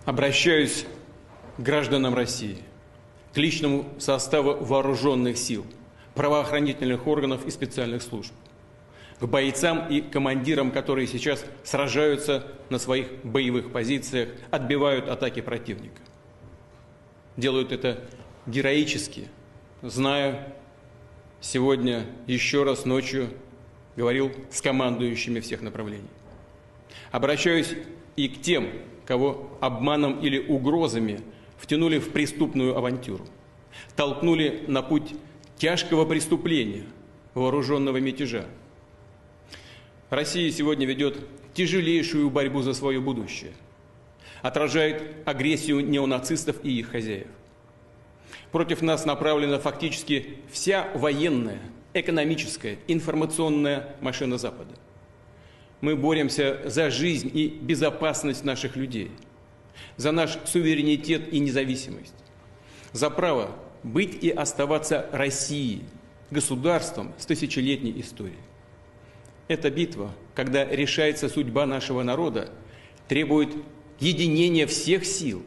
Обращаюсь к гражданам России, к личному составу вооруженных сил, правоохранительных органов и специальных служб, к бойцам и командирам, которые сейчас сражаются на своих боевых позициях, отбивают атаки противника. Делают это героически, зная, сегодня еще раз ночью говорил с командующими всех направлений. Обращаюсь и к тем, кого обманом или угрозами втянули в преступную авантюру, толкнули на путь тяжкого преступления, вооруженного мятежа. Россия сегодня ведет тяжелейшую борьбу за свое будущее, отражает агрессию неонацистов и их хозяев. Против нас направлена фактически вся военная, экономическая, информационная машина Запада. Мы боремся за жизнь и безопасность наших людей, за наш суверенитет и независимость, за право быть и оставаться Россией, государством с тысячелетней историей. Эта битва, когда решается судьба нашего народа, требует единения всех сил,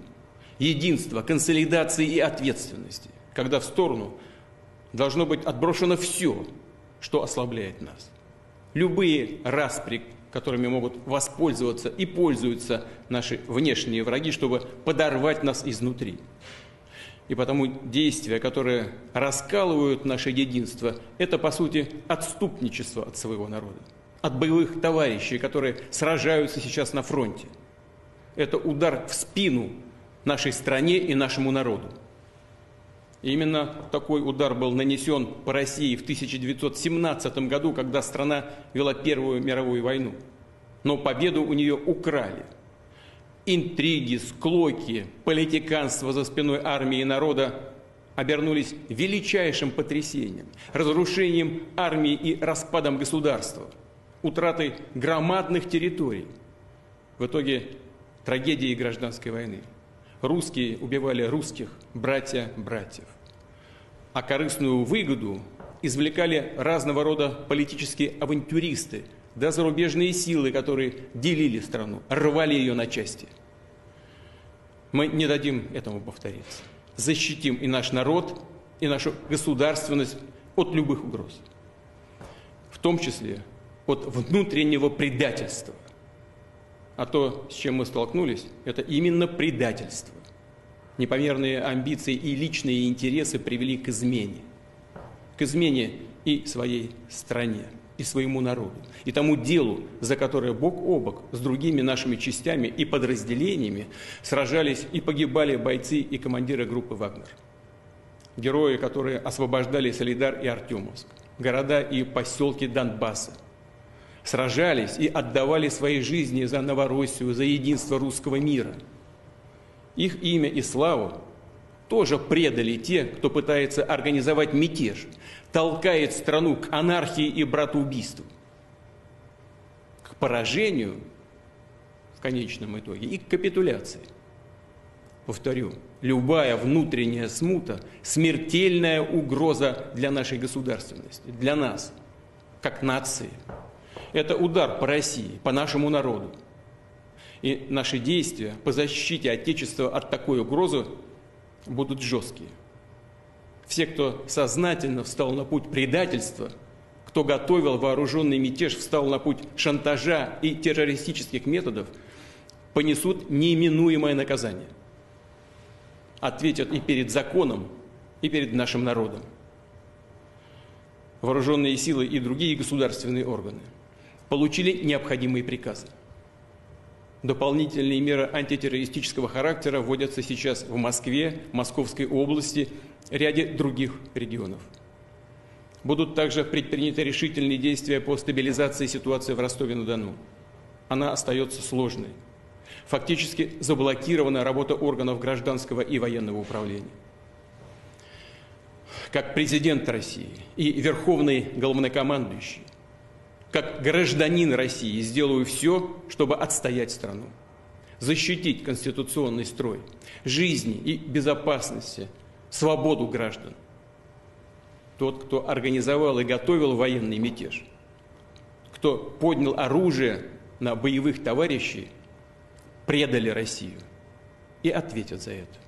единства, консолидации и ответственности, когда в сторону должно быть отброшено все, что ослабляет нас. Любые распри, которыми могут воспользоваться и пользуются наши внешние враги, чтобы подорвать нас изнутри. И потому действия, которые раскалывают наше единство, это, по сути, отступничество от своего народа, от боевых товарищей, которые сражаются сейчас на фронте. Это удар в спину нашей стране и нашему народу. И именно такой удар был нанесен по России в 1917 году, когда страна вела Первую мировую войну. Но победу у нее украли. Интриги, склоки, политиканство за спиной армии и народа обернулись величайшим потрясением, разрушением армии и распадом государства, утратой громадных территорий. В итоге трагедии гражданской войны. Русские убивали русских, братья братьев. А корыстную выгоду извлекали разного рода политические авантюристы, да зарубежные силы, которые делили страну, рвали ее на части. Мы не дадим этому повториться. Защитим и наш народ, и нашу государственность от любых угроз. В том числе от внутреннего предательства. А то, с чем мы столкнулись, это именно предательство. Непомерные амбиции и личные интересы привели к измене. К измене и своей стране, и своему народу, и тому делу, за которое бок о бок с другими нашими частями и подразделениями сражались и погибали бойцы и командиры группы «Вагнер». Герои, которые освобождали Солидар и Артемовск, города и поселки Донбасса, сражались и отдавали свои жизни за Новороссию, за единство русского мира. Их имя и славу тоже предали те, кто пытается организовать мятеж, толкает страну к анархии и братоубийству, к поражению в конечном итоге и к капитуляции. Повторю, любая внутренняя смута – смертельная угроза для нашей государственности, для нас, как нации. Это удар по России, по нашему народу. И наши действия по защите Отечества от такой угрозы будут жесткие. Все, кто сознательно встал на путь предательства, кто готовил вооруженный мятеж, встал на путь шантажа и террористических методов, понесут неименуемое наказание. Ответят и перед законом, и перед нашим народом. Вооруженные силы и другие государственные органы получили необходимые приказы. Дополнительные меры антитеррористического характера вводятся сейчас в Москве, Московской области, ряде других регионов. Будут также предприняты решительные действия по стабилизации ситуации в Ростове-на-Дону. Она остается сложной. Фактически заблокирована работа органов гражданского и военного управления. Как президент России и верховный главнокомандующий, как гражданин России сделаю все, чтобы отстоять страну, защитить конституционный строй, жизни и безопасности, свободу граждан. Тот, кто организовал и готовил военный мятеж, кто поднял оружие на боевых товарищей, предали Россию. и ответят за это.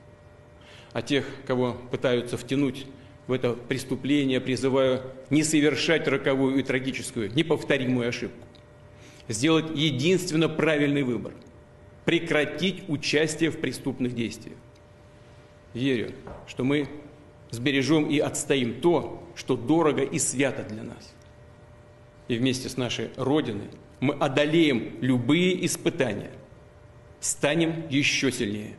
А тех, кого пытаются втянуть в это преступление, призываю не совершать роковую и трагическую, неповторимую ошибку. Сделать единственно правильный выбор – прекратить участие в преступных действиях. Верю, что мы сбережем и отстоим то, что дорого и свято для нас. И вместе с нашей Родиной мы одолеем любые испытания, станем еще сильнее.